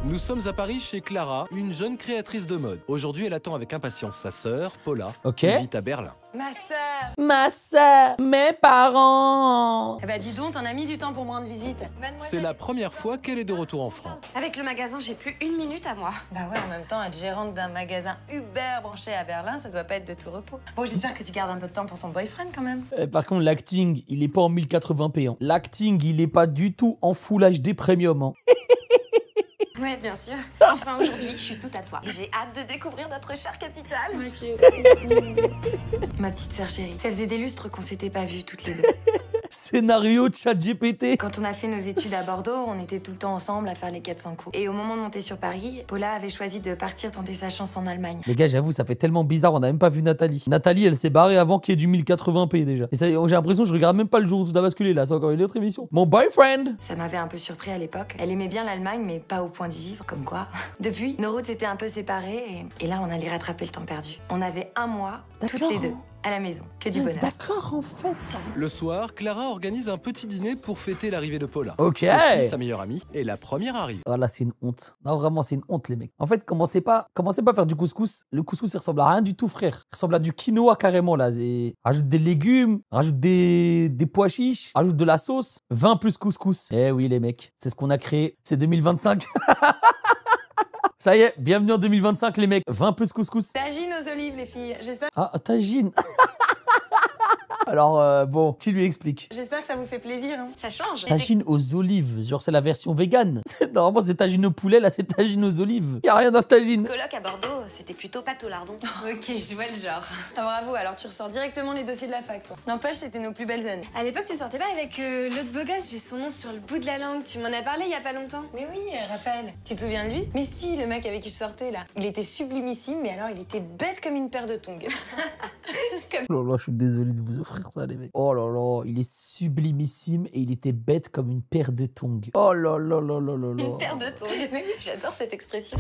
Nous sommes à Paris chez Clara, une jeune créatrice de mode. Aujourd'hui, elle attend avec impatience sa sœur, Paula, qui vit à Berlin. Ma sœur! Ma sœur! Mes parents! Eh bah dis donc, t'en as mis du temps pour me rendre visite. C'est la première fois qu'elle est de retour en France. Avec le magasin, j'ai plus une minute à moi. Bah ouais, en même temps, être gérante d'un magasin Uber branché à Berlin, ça doit pas être de tout repos. Bon, j'espère que tu gardes un peu de temps pour ton boyfriend quand même. Par contre, l'acting, il est pas en 1080p. Hein. L'acting, il est pas du tout en Full HD Premium. Hein. Ouais, bien sûr. Enfin, aujourd'hui, je suis toute à toi. J'ai hâte de découvrir notre chère capitale. Ma petite sœur chérie, ça faisait des lustres qu'on s'était pas vus toutes les deux. Scénario de ChatGPT. Quand on a fait nos études à Bordeaux, on était tout le temps ensemble à faire les 400 coups. Et au moment de monter sur Paris, Paula avait choisi de partir tenter sa chance en Allemagne. Les gars, j'avoue, ça fait tellement bizarre, on a même pas vu Nathalie. Nathalie, elle s'est barrée avant qu'il y ait du 1080p déjà. Et j'ai l'impression que je regarde même pas le jour où tout a basculé là, c'est encore une autre émission. Mon boyfriend! Ça m'avait un peu surpris à l'époque. Elle aimait bien l'Allemagne, mais pas au point d'y vivre, comme quoi. Depuis, nos routes s'étaient un peu séparées et là, on allait rattraper le temps perdu. On avait un mois, toutes les deux, à la maison. Que du bonheur. D'accord, en fait, ça. Le soir, Clara organise un petit dîner pour fêter l'arrivée de Paula. Ok. Sophie, sa meilleure amie, est la première arrivée. Oh là, c'est une honte. Non, vraiment, c'est une honte, les mecs. En fait, commencez pas à faire du couscous. Le couscous, il ressemble à rien du tout, frère. Il ressemble à du quinoa carrément, là. Rajoute des légumes, rajoute des pois chiches, rajoute de la sauce. 20 plus couscous. Eh oui, les mecs, c'est ce qu'on a créé. C'est 2025. Ça y est, bienvenue en 2025, les mecs. 20 plus couscous. Tagine aux olives, les filles. J'espère tagine. Alors, bon, qui lui explique? que ça vous fait plaisir. Hein. Ça change. Tagine aux olives, genre c'est la version vegan. Normalement, c'est tagine au poulet, là, c'est tagine aux olives. Y a rien dans le tagine. Coloc à Bordeaux, c'était plutôt pâte au lardon. Ok, je vois le genre. Ah, bravo, alors tu ressors directement les dossiers de la fac, toi. N'empêche, c'était nos plus belles années. À l'époque, tu sortais pas avec l'autre beau gosse, j'ai son nom sur le bout de la langue. Tu m'en as parlé il y a pas longtemps. Mais oui, Raphaël. Tu te souviens de lui? Mais si, le mec avec qui je sortais, là. Il était sublimissime, mais alors il était bête comme une paire de tongs. Oh là là, je suis désolé de vous offrir ça, les mecs. Oh là là, il est sublimissime et il était bête comme une paire de tongs. Oh là là là là là là. Une paire de tongs. J'adore cette expression.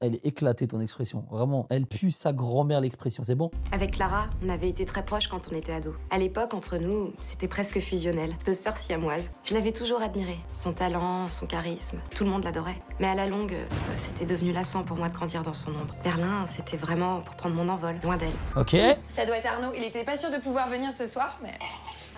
Elle est éclatée, ton expression. Vraiment, elle pue sa grand-mère, l'expression. C'est bon? Avec Clara, on avait été très proches quand on était ados. À l'époque, entre nous, c'était presque fusionnel. Deux sœurs siamoises. Je l'avais toujours admirée. Son talent, son charisme. Tout le monde l'adorait. Mais à la longue, c'était devenu lassant pour moi de grandir dans son ombre. Berlin, c'était vraiment pour prendre mon envol, loin d'elle. Ok. Ça doit être Arnaud. Il était pas sûr de pouvoir venir ce soir, mais...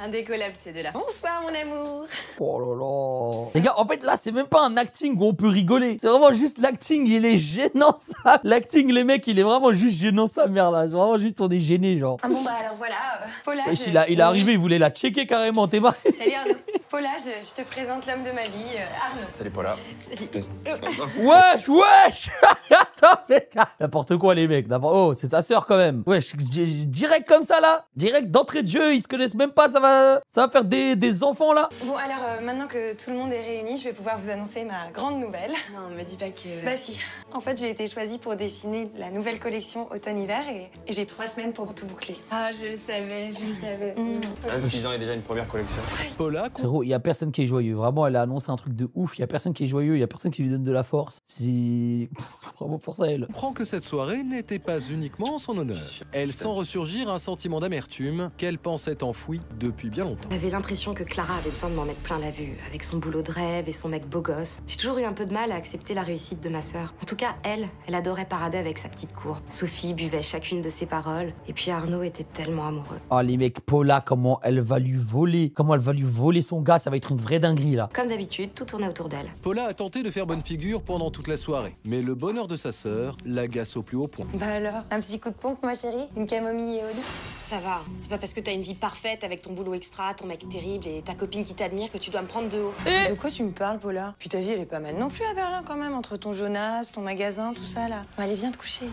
Indécollable, ces deux-là. Bonsoir, mon amour. Oh là là. Les gars, en fait, là, c'est même pas un acting où on peut rigoler. C'est vraiment juste l'acting, il est gênant, ça. L'acting, les mecs, il est vraiment juste gênant, sa mère, là. C'est vraiment juste, on est gêné, genre. Ah bon, bah alors voilà. Paula, Wesh, il est arrivé, il voulait la checker carrément, t'es marré. Salut Arnaud. Paula, je te présente l'homme de ma vie, Arnaud. Salut Paula. Wesh, wesh. Attends, mec. N'importe quoi, les mecs. Oh, c'est sa sœur, quand même. Wesh, direct comme ça, là. Direct d'entrée de jeu, ils se connaissent même pas, ça va faire des enfants, là. Bon, alors, maintenant que tout le monde est réuni, je vais pouvoir vous annoncer ma grande nouvelle. Non, me dis pas que... Bah si. En fait, j'ai été choisie pour dessiner la nouvelle collection automne-hiver et j'ai 3 semaines pour tout boucler. Ah, je le savais, je le savais. 26 ans et déjà une première collection. Paula, Frérot, il y a personne qui est joyeux. Vraiment, elle a annoncé un truc de ouf. Il y a personne qui est joyeux. Il y a personne qui lui donne de la force. Vraiment, force à elle. comprend que cette soirée n'était pas uniquement en son honneur. Elle sent ressurgir un sentiment d'amertume qu'elle pensait enfoui depuis bien longtemps. J'avais l'impression que Clara avait besoin de m'en mettre plein la vue, avec son boulot de rêve et son mec beau gosse. J'ai toujours eu un peu de mal à accepter la réussite de ma sœur. En tout cas, elle adorait parader avec sa petite cour. Sophie buvait chacune de ses paroles, et puis Arnaud était tellement amoureux. Oh, les mecs, Paula, comment elle va lui voler. Comment elle va lui voler son gars. Ça va être une vraie dinguerie, là. Comme d'habitude, tout tournait autour d'elle. Paula a tenté de faire bonne figure pendant toute la soirée, mais le bonheur de sa sœur l'agace au plus haut point. Bah alors, un petit coup de pompe, ma chérie? Une camomille et au lit? Ça va, c'est pas parce que t'as une vie parfaite avec ton boulot extra, ton mec terrible et ta copine qui t'admire que tu dois me prendre de haut. De quoi tu me parles, Paula? Puis ta vie, elle est pas mal non plus à Berlin, quand même, entre ton Jonas, ton magasin, tout ça, là. Bon, allez, viens te coucher.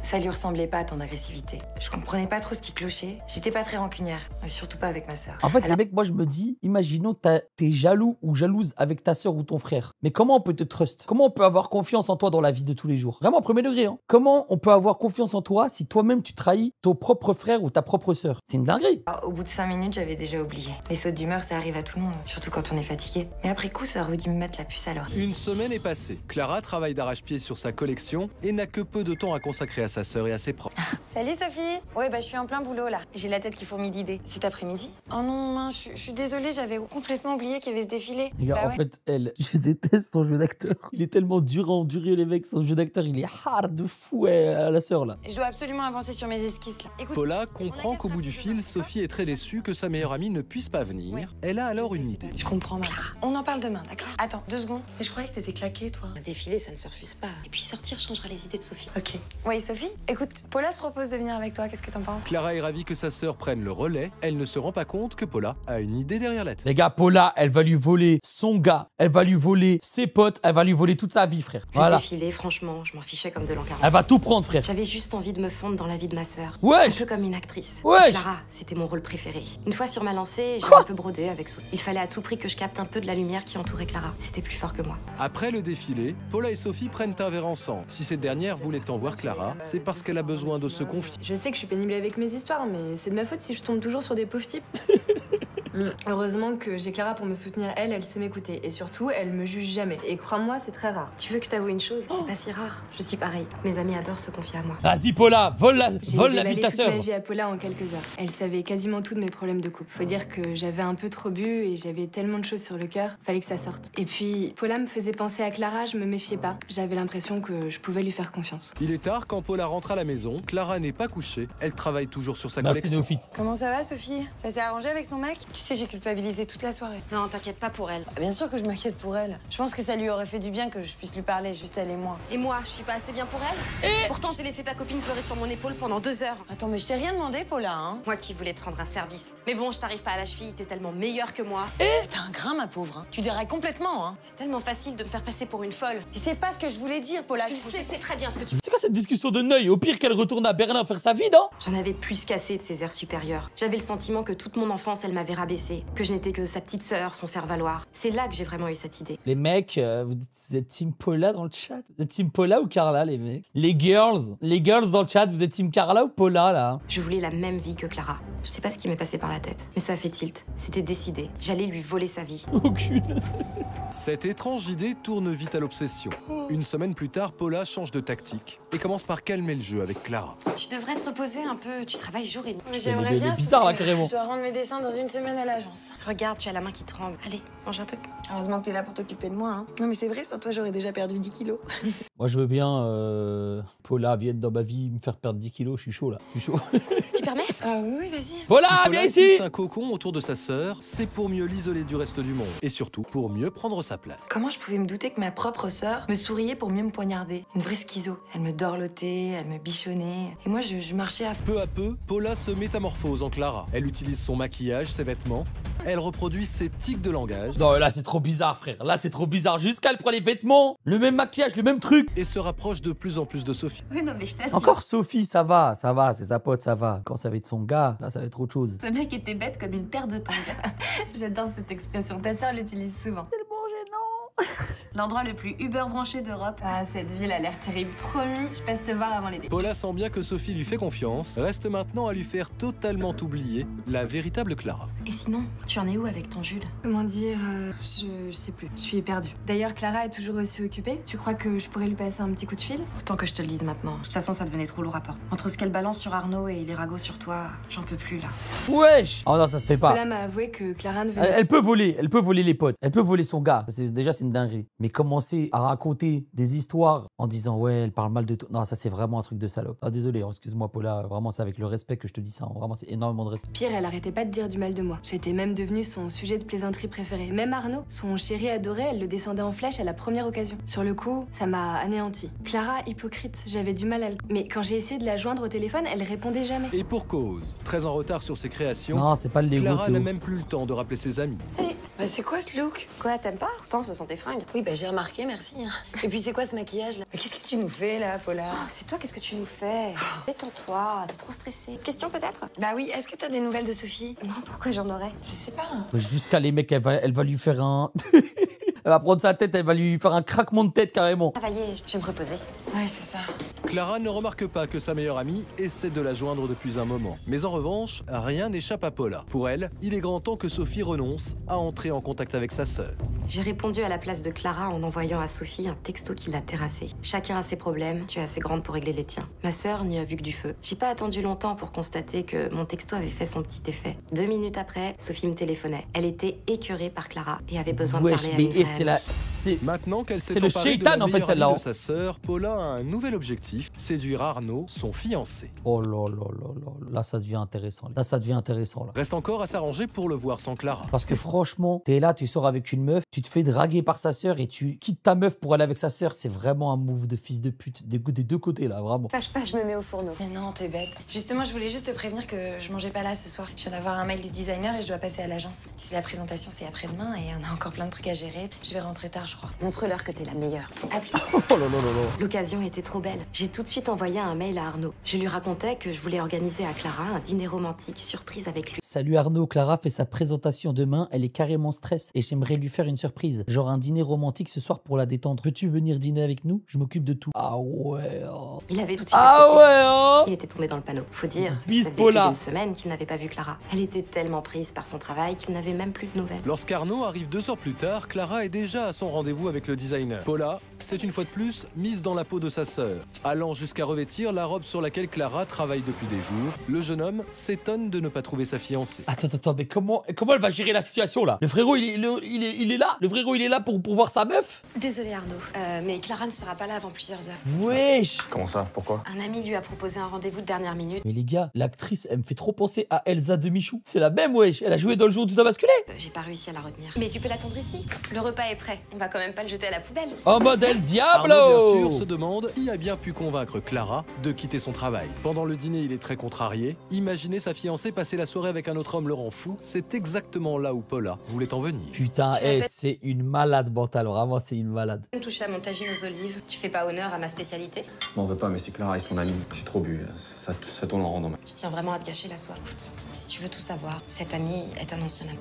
Ça lui ressemblait pas, ton agressivité. Je comprenais pas trop ce qui clochait. J'étais pas très rancunière, surtout pas avec ma sœur. En fait, les mecs, moi, je me dis, imaginons t'es jaloux ou jalouse avec ta sœur ou ton frère. Mais comment on peut te trust? Comment on peut avoir confiance en toi dans la vie de tous les jours? Vraiment, vraiment premier degré. Hein. Comment on peut avoir confiance en toi si toi-même tu trahis ton propre frère ou ta propre sœur? C'est une dinguerie. Au bout de 5 minutes, j'avais déjà oublié. Les sautes d'humeur, ça arrive à tout le monde, surtout quand on est fatigué. Mais après coup, ça aurait dû me mettre la puce à l'oreille. Une semaine est passée. Clara travaille d'arrache-pied sur sa collection et n'a que peu de temps à consacrer à sa sœur et à ses proches. Salut Sophie. Ouais, je suis en plein boulot là. J'ai la tête qui fourmille d'idées. Cet après-midi? Oh non, mince, je suis désolée, j'avais complètement oublié qu'il y avait ce défilé. Les gars, en fait, je déteste son jeu d'acteur. Il est tellement dur à endurer, les mecs. Son jeu d'acteur, il est hard de fou à la sœur là. Je dois absolument avancer sur mes esquisses là. Écoute, Paula comprend qu'au bout du fil, Sophie est très déçue que sa meilleure amie ne puisse pas venir. Oui. Elle a alors une idée. je comprends maintenant. On en parle demain, d'accord? Attends, 2 secondes. Mais je croyais que t'étais claquée, toi. Un défilé, ça ne se refuse pas. Et puis sortir changera les idées de Sophie. Ok. Oui, Sophie, écoute, Paula se propose de venir avec toi. Qu'est-ce que t'en penses? Clara est ravie que sa sœur prenne le relais. Elle ne se rend pas compte que Paula a une idée derrière la tête. Les gars, Paula, elle va lui voler son gars, elle va lui voler ses potes, elle va lui voler toute sa vie, frère. Le Voilà. défilé, franchement, je m'en fichais comme de l'an 40. Elle va tout prendre, frère. J'avais juste envie de me fondre dans la vie de ma sœur. Un Wesh. peu comme une actrice. Wesh. Clara, c'était mon rôle préféré. Une fois sur ma lancée, j'ai un peu brodé avec Sophie. Il fallait à tout prix que je capte un peu de la lumière qui entourait Clara. C'était plus fort que moi. Après le défilé, Paula et Sophie prennent un verre ensemble. Si cette dernière voulait en voir Clara, c'est parce qu'elle a besoin de se confier. Je sais que je suis pénible avec mes histoires, mais c'est de ma faute si je tombe toujours sur des pauvres types. Heureusement que j'ai Clara pour me soutenir. Elle sait m'écouter. Et surtout, elle me juge jamais. Et crois-moi, c'est très rare. Tu veux que je t'avoue une chose? C'est pas si rare. Je suis pareil. Mes amis adorent se confier à moi. Vas-y, Paula, vole la J'ai vie de déballé ta toute sœur. ma vie à Paula en quelques heures. Elle savait quasiment tout de mes problèmes de couple. Faut dire que j'avais un peu trop bu et j'avais tellement de choses sur le cœur. Fallait que ça sorte. Et puis, Paula me faisait penser à Clara, je me méfiais pas. J'avais l'impression que je pouvais lui faire confiance. Il est tard quand Paula rentre à la maison. Clara n'est pas couchée. Elle travaille toujours sur sa Merci, collection. Néophyte. Comment ça va, Sophie? Ça s'est arrangé avec son mec? Tu sais, j'ai culpabilisé toute la soirée. Non, t'inquiète pas pour elle. Bien sûr que je m'inquiète pour elle. Je pense que ça lui aurait fait du bien que je puisse lui parler, juste elle et moi. Et moi, je suis pas assez bien pour elle? Pourtant, j'ai laissé ta copine pleurer sur mon épaule pendant 2 heures. Attends, mais je t'ai rien demandé, Paula, hein? Moi qui voulais te rendre un service. Mais bon, je t'arrive pas à la cheville, t'es tellement meilleure que moi. T'as un grain, ma pauvre. Hein. Tu dérailles complètement, hein? C'est tellement facile de me faire passer pour une folle. Je sais pas ce que je voulais dire, Paula. Tu sais, c'est très bien ce que tu... C'est quoi cette discussion de Neuil? Au pire qu'elle retourne à Berlin faire sa vie, non? J'en avais plus qu'assez de ses airs supérieurs. J'avais le sentiment que toute mon enfance, elle m'avait rabaissé. Que je n'étais que sa petite sœur, son faire-valoir. C'est là que j'ai vraiment eu cette idée. Les mecs, vous êtes team Paula dans le chat? Vous êtes team Paula ou Carla, les mecs? Les girls dans le chat, vous êtes team Carla ou Paula, là? Je voulais la même vie que Clara. Je sais pas ce qui m'est passé par la tête, mais ça a fait tilt. C'était décidé. J'allais lui voler sa vie. Aucune. Cette étrange idée tourne vite à l'obsession. Une semaine plus tard, Paula change de tactique et commence par calmer le jeu avec Clara. Tu devrais te reposer un peu. Tu travailles jour et nuit. J'aimerais Elle bien. est bizarre, là, sauf que carrément. Je dois rendre mes dessins dans 1 semaine à l'agence. Regarde, tu as la main qui tremble. Allez, mange un peu. Heureusement que t'es là pour t'occuper de moi, hein. Non, mais c'est vrai, sans toi, j'aurais déjà perdu 10 kilos. Moi, je veux bien Paula vienne dans ma vie me faire perdre 10 kilos. Je suis chaud, là. Je suis chaud. Tu permets? Ah oui, vas-y. Paula, Si viens Paula ici! tisse un cocon autour de sa sœur, c'est pour mieux l'isoler du reste du monde. Et surtout, pour mieux prendre sa place. Comment je pouvais me douter que ma propre sœur me souriait pour mieux me poignarder? Une vraie schizo. Elle me dorlotait, elle me bichonnait. Et moi, je marchais à... Peu à peu, Paula se métamorphose en Clara. Elle utilise son maquillage, ses vêtements. Elle reproduit ses tics de langage Non, là, c'est trop bizarre, frère. Là, c'est trop bizarre. Jusqu'à elle prend les vêtements, le même maquillage, le même truc. et se rapproche de plus en plus de Sophie. Oui, non, mais je t'assure. Encore Sophie, ça va, c'est sa pote, ça va. Quand ça va être son gars, là, ça va être autre chose. Ce mec était bête comme une paire de tongs. J'adore cette expression. Ta sœur l'utilise souvent. L'endroit le plus Uber branché d'Europe. Ah, cette ville a l'air terrible. Promis, je passe te voir avant l'été. Paula sent bien que Sophie lui fait confiance. Reste maintenant à lui faire totalement oublier la véritable Clara. Et sinon, tu en es où avec ton Jules? Comment dire, je sais plus. Je suis perdue. D'ailleurs, Clara est toujours aussi occupée. Tu crois que je pourrais lui passer un petit coup de fil? Autant que je te le dise maintenant. De toute façon, ça devenait trop lourd à porter. Entre ce qu'elle balance sur Arnaud et les ragots sur toi, j'en peux plus là. Wesh! Oh non, ça se fait pas. Paula m'a avoué que Clara ne venait Elle peut voler les potes. Elle peut voler son gars. Déjà, c'est une dinguerie. Mais commencer à raconter des histoires en disant ouais, elle parle mal de toi. Non, ça c'est vraiment un truc de salope. Ah désolé, excuse-moi Paula. Vraiment, c'est avec le respect que je te dis ça. Vraiment, c'est énormément de respect. Pire, elle arrêtait pas de dire du mal de moi. J'étais même devenue son sujet de plaisanterie préféré. Même Arnaud, son chéri adoré, elle le descendait en flèche à la première occasion. Sur le coup, ça m'a anéanti. Clara, hypocrite, j'avais du mal à le... Mais quand j'ai essayé de la joindre au téléphone, elle répondait jamais. Et pour cause, très en retard sur ses créations, Non, c'est pas le Lego. Clara n'a Théo. même plus le temps de rappeler ses amis. Salut. Bah, c'est quoi ce look? Quoi, t'aimes pas? Pourtant, ce sont tes fringues. Oui, bah j'ai remarqué, merci. Et puis c'est quoi ce maquillage là? Mais qu'est-ce que tu nous fais là, Paula? Oh, c'est toi, qu'est-ce que tu nous fais? Détends-toi, t'es trop stressée. Question peut-être? Bah oui, est-ce que t'as des nouvelles de Sophie? Non, pourquoi j'en aurais? Je sais pas. Jusqu'à les mecs, elle va lui faire un. Elle va prendre sa tête, elle va lui faire un craquement de tête carrément. Travailler, je vais me reposer. Ouais, c'est ça. Clara ne remarque pas que sa meilleure amie essaie de la joindre depuis un moment. Mais en revanche, rien n'échappe à Paula. Pour elle, il est grand temps que Sophie renonce à entrer en contact avec sa sœur. J'ai répondu à la place de Clara en envoyant à Sophie un texto qui l'a terrassée. Chacun a ses problèmes, tu es assez grande pour régler les tiens. Ma sœur n'y a vu que du feu. J'ai pas attendu longtemps pour constater que mon texto avait fait son petit effet. 2 minutes après, Sophie me téléphonait. Elle était écœurée par Clara et avait besoin de parler à une vraie amie. Maintenant qu'elle s'est C'est le emparée de shaitan, la en fait, meilleure celle-là. amie de sa sœur, Paula a un nouvel objectif, séduire Arnaud, son fiancé. Oh là là là là. Là, ça devient intéressant. Là, ça devient intéressant. Là. Reste encore à s'arranger pour le voir sans Clara. Parce que franchement, t'es là, tu sors avec une meuf, tu te fais draguer par sa sœur et tu quittes ta meuf pour aller avec sa sœur. C'est vraiment un move de fils de pute des deux côtés, là, vraiment. Fâche pas, je me mets au fourneau. Mais non, t'es bête. Justement, je voulais juste te prévenir que je mangeais pas là ce soir. Je viens d'avoir un mail du designer et je dois passer à l'agence. Si la présentation, c'est après-demain et on a encore plein de trucs à gérer. Je vais rentrer tard, je crois. Montre-leur que t'es la meilleure. À plus. Oh là là là là. L'occasion était trop belle. J'ai tout de suite envoyé un mail à Arnaud. Je lui racontais que je voulais organiser à Clara un dîner romantique surprise avec lui. Salut Arnaud, Clara fait sa présentation demain, elle est carrément stress et j'aimerais lui faire une surprise. Genre un dîner romantique ce soir pour la détendre. Peux-tu venir dîner avec nous? Je m'occupe de tout. Ah ouais. Oh. Il avait tout de suite Ah accepté. ouais. Oh. Il était tombé dans le panneau. Faut dire, ça Bis faisait plus Paula. d'une semaine qu'il n'avait pas vu Clara. Elle était tellement prise par son travail qu'il n'avait même plus de nouvelles. Lorsqu'Arnaud arrive 2 heures plus tard, Clara est déjà à son rendez-vous avec le designer. Paula, c'est une fois de plus mise dans la peau de sa sœur. Allant jusqu'à revêtir la robe sur laquelle Clara travaille depuis des jours, le jeune homme s'étonne de ne pas trouver sa fiancée. Attends, mais comment elle va gérer la situation là? Le frérot, il est là? Le frérot, il est là pour voir sa meuf? Désolée Arnaud, mais Clara ne sera pas là avant plusieurs heures. Wesh. Comment ça? Pourquoi? Un ami lui a proposé un rendez-vous de dernière minute. Mais les gars, l'actrice, elle me fait trop penser à Elsa de Michou. C'est la même, wesh. Elle a joué dans Le jour où tout a basculé. J'ai pas réussi à la retenir. Mais tu peux l'attendre ici. Le repas est prêt. On va quand même pas le jeter à la poubelle. En mode El Diablo. Arnaud, bien sûr, se demande qui a bien pu convaincre Clara de quitter son travail. Pendant le dîner, il est très contrarié. Imaginez sa fiancée passer la soirée avec un autre homme le rend fou. C'est exactement là où Paula voulait en venir. Putain, Tu répètes. c'est une malade mentale. Vraiment, c'est une malade. Touche à mon tagine aux olives. Tu fais pas honneur à ma spécialité. M'en veux pas, mais c'est Clara et son ami. J'ai trop bu. Ça tourne en rond dans ma... Je tiens vraiment à te gâcher la soirée. Écoute, si tu veux tout savoir, cet ami est un ancien ami.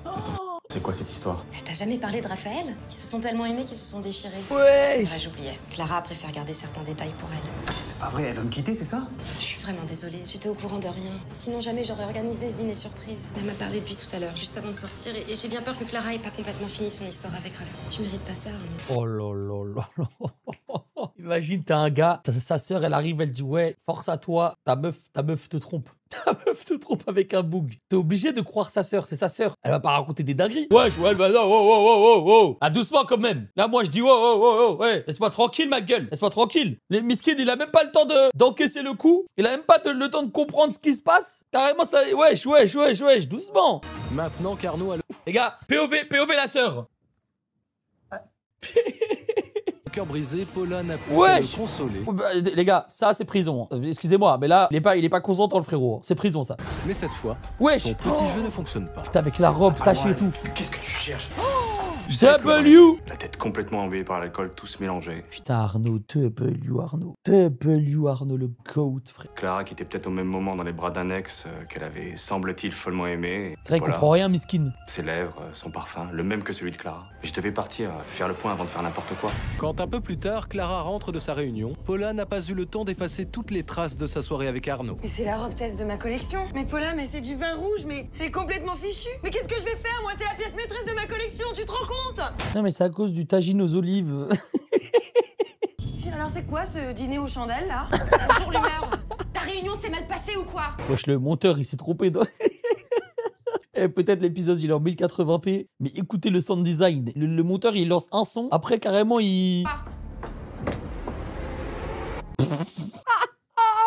C'est quoi cette histoire? T'as jamais parlé de Raphaël? Ils se sont tellement aimés qu'ils se sont déchirés. Ouais. C'est vrai, j'oubliais. Clara préfère garder certains détails pour elle. C'est pas vrai, elle veut me quitter, c'est ça? Je suis vraiment désolée, j'étais au courant de rien. Sinon jamais j'aurais organisé ce dîner surprise. Elle m'a parlé de lui tout à l'heure, juste avant de sortir, et j'ai bien peur que Clara ait pas complètement fini son histoire avec Raphaël. Tu mérites pas ça, Arnaud. Oh là là là là. Imagine, t'as un gars, sa sœur, elle arrive, elle dit ouais, force à toi, ta meuf te trompe. Ta meuf te trompe avec un boug. T'es obligé de croire sa sœur, c'est sa sœur. Elle va pas raconter des dingueries. Ouais, elle va oh. Ah, doucement quand même. Là, moi, je dis oh, ouais. Laisse-moi tranquille, ma gueule. Laisse-moi tranquille. Le miskin, il a même pas le temps d'encaisser le coup. Il a même pas le temps de comprendre ce qui se passe. Carrément, ça, wesh, doucement. Maintenant qu'Arnaud a le Les gars, POV la sœur. cœur brisé, Paula n'a pu Wesh. le consoler. Les gars, ça, c'est prison. Excusez-moi, mais là, il est pas consentant, le frérot. C'est prison, ça. Mais cette fois, Wesh. son petit jeu ne fonctionne pas. Putain, avec la robe tachée et tout. Qu'est-ce que tu cherches? W. La tête complètement emballée par l'alcool, tout se mélangeait. Putain, Arnaud, Arnaud, le GOAT, frère. Clara qui était peut-être au même moment dans les bras d'un ex qu'elle avait, semble-t-il, follement aimé. C'est vrai qu'il comprend rien, miskin. Ses lèvres, son parfum, le même que celui de Clara. Je devais partir, faire le point avant de faire n'importe quoi. Quand un peu plus tard, Clara rentre de sa réunion, Paula n'a pas eu le temps d'effacer toutes les traces de sa soirée avec Arnaud. Mais c'est la robe test de ma collection. Mais Paula, mais c'est du vin rouge, mais elle est complètement fichue. Mais qu'est-ce que je vais faire, moi? C'est la pièce maîtresse de ma collection, tu te rends compte? Non, mais c'est à cause du tagine aux olives. Alors c'est quoi ce dîner aux chandelles, là? Bonjour l'humeur. Ta réunion s'est mal passée ou quoi? Wesh, le monteur, il s'est trompé. Et peut-être l'épisode, il est en 1080p. Mais écoutez le sound design. Le monteur, il lance un son. Après, carrément, il...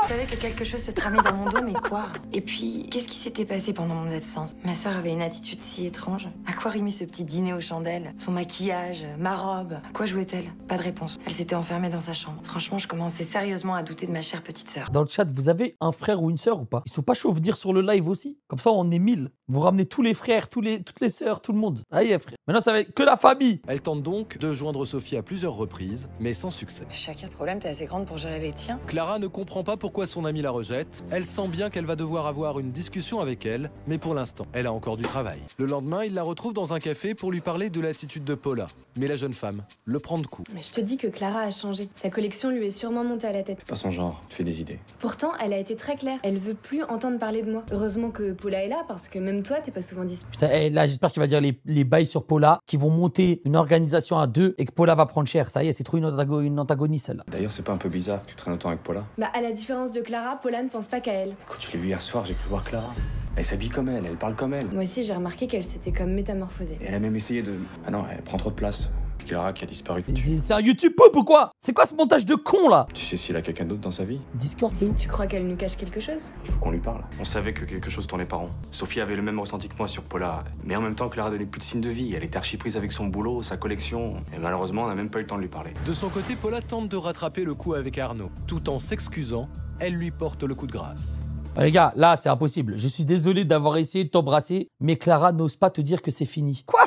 Je savais que quelque chose se tramait dans mon dos, mais quoi? Et puis, qu'est-ce qui s'était passé pendant mon absence? Ma sœur avait une attitude si étrange. À quoi rimait ce petit dîner aux chandelles? Son maquillage, ma robe? À quoi jouait-elle? Pas de réponse. Elle s'était enfermée dans sa chambre. Franchement, je commençais sérieusement à douter de ma chère petite sœur. Dans le chat, vous avez un frère ou une sœur ou pas? Ils sont pas chauds, venir sur le live aussi. Comme ça, on est 1000. Vous ramenez tous les frères, toutes les sœurs, tout le monde. Allez, frère. Maintenant, ça va être que la famille. Elle tente donc de joindre Sophie à plusieurs reprises, mais sans succès. Chacun de problème, t'es assez grande pour gérer les tiens. Clara ne comprend pas pourquoi son amie la rejette. Elle sent bien qu'elle va devoir avoir une discussion avec elle, mais pour l'instant, elle a encore du travail. Le lendemain, il la retrouve dans un café pour lui parler de l'attitude de Paula. Mais la jeune femme le prend de coup. Mais je te dis que Clara a changé. Sa collection lui est sûrement montée à la tête. Pas son genre, tu fais des idées. Pourtant, elle a été très claire. Elle veut plus entendre parler de moi. Heureusement que Paula est là, parce que même toi, t'es pas souvent dispo. Putain, là, j'espère qu'il va dire les bails sur Paula, qui vont monter une organisation à deux et que Paula va prendre cher. Ça y est, c'est trop une antagoniste, celle-là. D'ailleurs, c'est pas un peu bizarre que tu traînes autant avec Paula? Bah, à la différence de Clara, Paula ne pense pas qu'à elle. Quand je l'ai vue hier soir, j'ai cru voir Clara. Elle s'habille comme elle parle comme elle. Moi aussi, j'ai remarqué qu'elle s'était comme métamorphosée. Et elle a même essayé de... Ah non, elle prend trop de place. Clara qui a disparu. C'est un YouTube pop ou quoi? C'est quoi ce montage de con, là? Tu sais s'il a quelqu'un d'autre dans sa vie? Discord, t'es où? Tu crois qu'elle nous cache quelque chose? Il faut qu'on lui parle. On savait que quelque chose tournait pas rond. Sophie avait le même ressenti que moi sur Paula. Mais en même temps, Clara donnait plus de signes de vie. Elle était archi prise avec son boulot, sa collection. Et malheureusement, on n'a même pas eu le temps de lui parler. De son côté, Paula tente de rattraper le coup avec Arnaud. Tout en s'excusant, elle lui porte le coup de grâce. Les gars, là, c'est impossible. Je suis désolé d'avoir essayé de t'embrasser, mais Clara n'ose pas te dire que c'est fini. Quoi?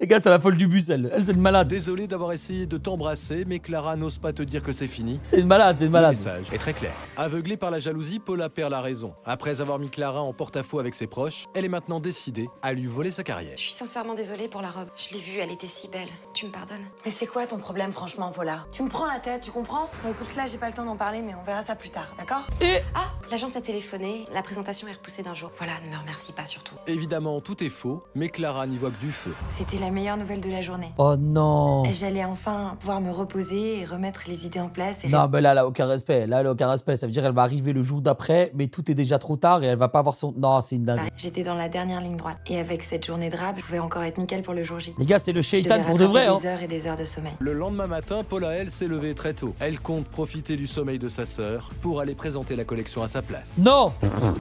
Les gars, c'est la folle du bus, elle. Elle, c'est une malade. Désolé d'avoir essayé de t'embrasser, mais Clara n'ose pas te dire que c'est fini. C'est une malade, c'est une malade. Le message est très clair. Aveuglée par la jalousie, Paula perd la raison. Après avoir mis Clara en porte-à-faux avec ses proches, elle est maintenant décidée à lui voler sa carrière. Je suis sincèrement désolée pour la robe. Je l'ai vue, elle était si belle. Tu me pardonnes? Mais c'est quoi ton problème, franchement, Paula? Tu me prends la tête, tu comprends? Bon, écoute, là, j'ai pas le temps d'en parler, mais on verra ça plus tard, d'accord? Et Ah, l'agence a téléphoné. La présentation est repoussée d'un jour. Voilà, ne me remercie pas surtout. Évidemment, tout est faux, mais Clara n'y voit que du feu. C'était la meilleure nouvelle de la journée. oh non. J'allais enfin pouvoir me reposer et remettre les idées en place. Et Non, mais là, elle a aucun respect. Là, elle a aucun respect. Ça veut dire qu'elle va arriver le jour d'après, mais tout est déjà trop tard et elle va pas avoir son... Non, c'est une dingue. J'étais dans la dernière ligne droite. Et avec cette journée de rap, je pouvais encore être nickel pour le jour J. Les gars, c'est le Je shaitan devais pour de vrai, hein. rattraper des heures et des heures de sommeil. Le lendemain matin, Paula, elle, s'est levée très tôt. Elle compte profiter du sommeil de sa sœur pour aller présenter la collection à sa place. Non.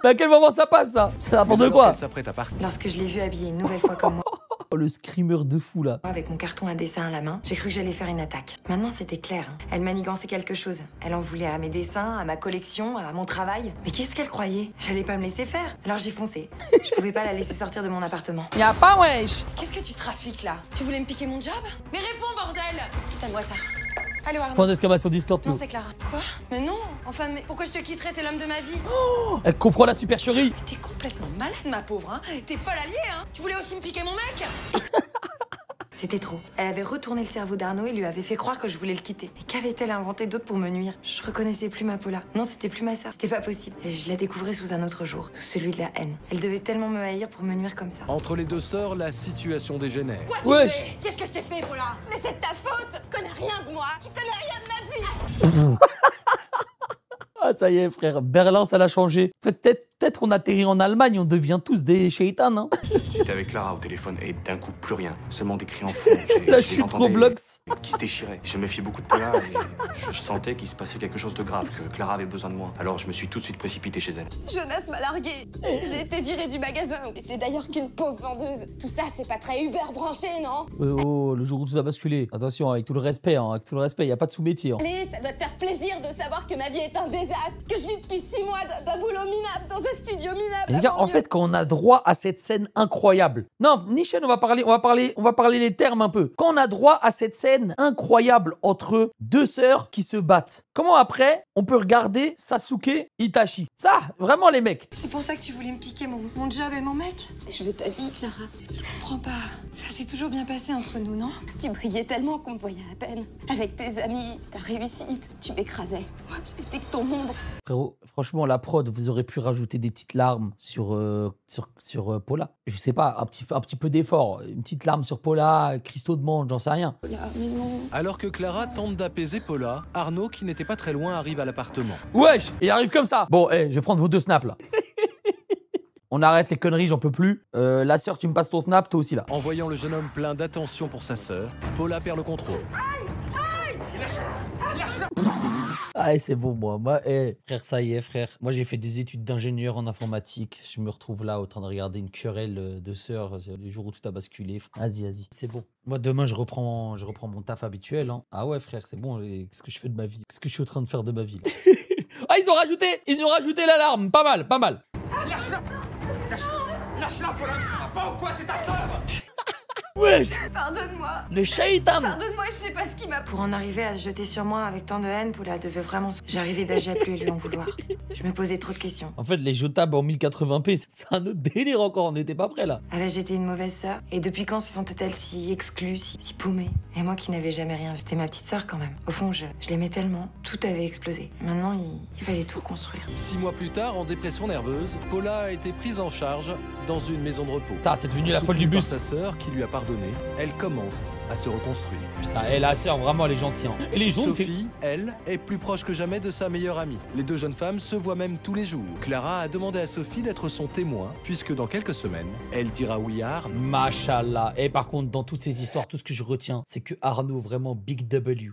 Mais à quel moment ça passe, ça? C'est Mais n'importe alors quoi. qu'elle s'apprête à partir. Lorsque je l'ai vue habillée une nouvelle fois comme moi, Oh, le screamer de fou, là. avec mon carton à dessin à la main, j'ai cru que j'allais faire une attaque. Maintenant, c'était clair. Hein. Elle manigançait quelque chose. Elle en voulait à mes dessins, à ma collection, à mon travail. Mais qu'est-ce qu'elle croyait? J'allais pas me laisser faire. Alors j'ai foncé. Je pouvais pas la laisser sortir de mon appartement. Y'a pas, wesh. Qu'est-ce que tu trafiques là? Tu voulais me piquer mon job? Mais réponds, bordel! Donne-moi ça. Allô, Arnaud? Point d'exclamation Discord, Non, tout. c'est Clara. Quoi? Mais non! Enfin, mais pourquoi je te quitterais? T'es l'homme de ma vie. Elle comprend la supercherie. Mais t'es complètement malade, ma pauvre, hein? T'es folle alliée, hein? Tu voulais aussi me piquer mon mec? C'était trop. Elle avait retourné le cerveau d'Arnaud et lui avait fait croire que je voulais le quitter. Mais qu'avait-elle inventé d'autre pour me nuire? Je reconnaissais plus ma Paula. Non, c'était plus ma sœur. C'était pas possible. Et je la découvrais sous un autre jour, sous celui de la haine. Elle devait tellement me haïr pour me nuire comme ça. Entre les deux sœurs, la situation dégénère. Quoi tu Wesh. fais? Qu'est-ce que je t'ai fait, Paula? Mais c'est de ta faute! Tu connais rien de moi! Tu connais rien de ma vie! Ah, ça y est, frère. Berlin, ça l'a changé. Peut-être on atterrit en Allemagne, on devient tous des shaitans, hein. J'étais avec Clara au téléphone et d'un coup, plus rien. Seulement des cris en fond. La chute Roblox. Qui se déchirait. Je me méfiais beaucoup de Paula et je sentais qu'il se passait quelque chose de grave, que Clara avait besoin de moi. Alors je me suis tout de suite précipité chez elle. Jonas m'a largué. J'ai été virée du magasin. J'étais d'ailleurs qu'une pauvre vendeuse. Tout ça, c'est pas très Uber branché, non? Oh, le jour où tout a basculé. Attention, avec tout le respect, hein, avec tout le respect, y a pas de sous-métier. Hein. Allez, ça doit te faire plaisir de savoir que ma vie est un désastre. Que je vis depuis 6 mois d'un boulot minable dans un studio minable. Les gars, en fait, quand on a droit à cette scène incroyable. Non, Nichen, on va parler les termes un peu. Quand on a droit à cette scène incroyable entre deux sœurs qui se battent. Comment après, on peut regarder Sasuke Itachi? Ça, vraiment les mecs. C'est pour ça que tu voulais me piquer mon job et mon mec? Je veux ta vie, Clara. Je comprends pas. Ça s'est toujours bien passé entre nous, non? Tu brillais tellement qu'on me voyait à peine. Avec tes amis, ta réussite, tu m'écrasais. Moi, j'étais que ton ombre. Frérot, franchement, la prod, vous aurez pu rajouter des petites larmes sur Paula. Je sais pas, un petit peu d'effort. Une petite larme sur Paula, Christo demande, j'en sais rien. Là, mais non. Alors que Clara tente d'apaiser Paula, Arnaud, qui n'était pas très loin, arrive à l'appartement. Wesh, il arrive comme ça. Bon, je vais prendre vos 2 snaps, là. On arrête les conneries, j'en peux plus. La sœur, tu me passes ton snap, toi aussi, là. En voyant le jeune homme plein d'attention pour sa sœur, Paula perd le contrôle. Ah, c'est bon, moi, frère, ça y est, frère. Moi, j'ai fait des études d'ingénieur en informatique. Je me retrouve là, en train de regarder une querelle de sœurs, le jour où tout a basculé. Vas-y, c'est bon. Moi, demain, je reprends mon taf habituel. Hein. Ah ouais, frère, c'est bon. Qu'est-ce que je fais de ma vie? Qu'est-ce que je suis en train de faire de ma vie, là? Ah, ils ont rajouté l'alarme. Pas mal. Lâche-la, Paula, mais ça va pas ou quoi? C'est ta sœur! Wesh, Pardonne-moi. le shaitan. Pardonne-moi, je sais pas ce qui m'a... Pour en arriver à se jeter sur moi avec tant de haine, Paula devait vraiment... J'arrivais d'âge à plus et lui en vouloir. Je me posais trop de questions. En fait, les jetables en 1080p, c'est un autre délire encore, on n'était pas prêts là. Avais-je été une mauvaise sœur? Et depuis quand se sentait-elle si exclue, si paumée? Et moi qui n'avais jamais rien, c'était ma petite sœur quand même. Au fond, je l'aimais tellement, tout avait explosé. Maintenant, il fallait tout reconstruire. 6 mois plus tard, en dépression nerveuse, Paula a été prise en charge dans une maison de repos. Putain, c'est devenu la folle du Soutenue bus. par sa sœur qui lui a pardonné, elle commence à se reconstruire. Putain, et la sœur, vraiment, elle est gentille. Hein. Elle est gentille. Sophie, elle, est plus proche que jamais de sa meilleure amie. Les deux jeunes femmes se voient même tous les jours. Clara a demandé à Sophie d'être son témoin, puisque dans quelques semaines, elle dira oui à Arnaud. Machallah. Et par contre, dans toutes ces histoires, tout ce que je retiens, c'est que Arnaud, vraiment big W.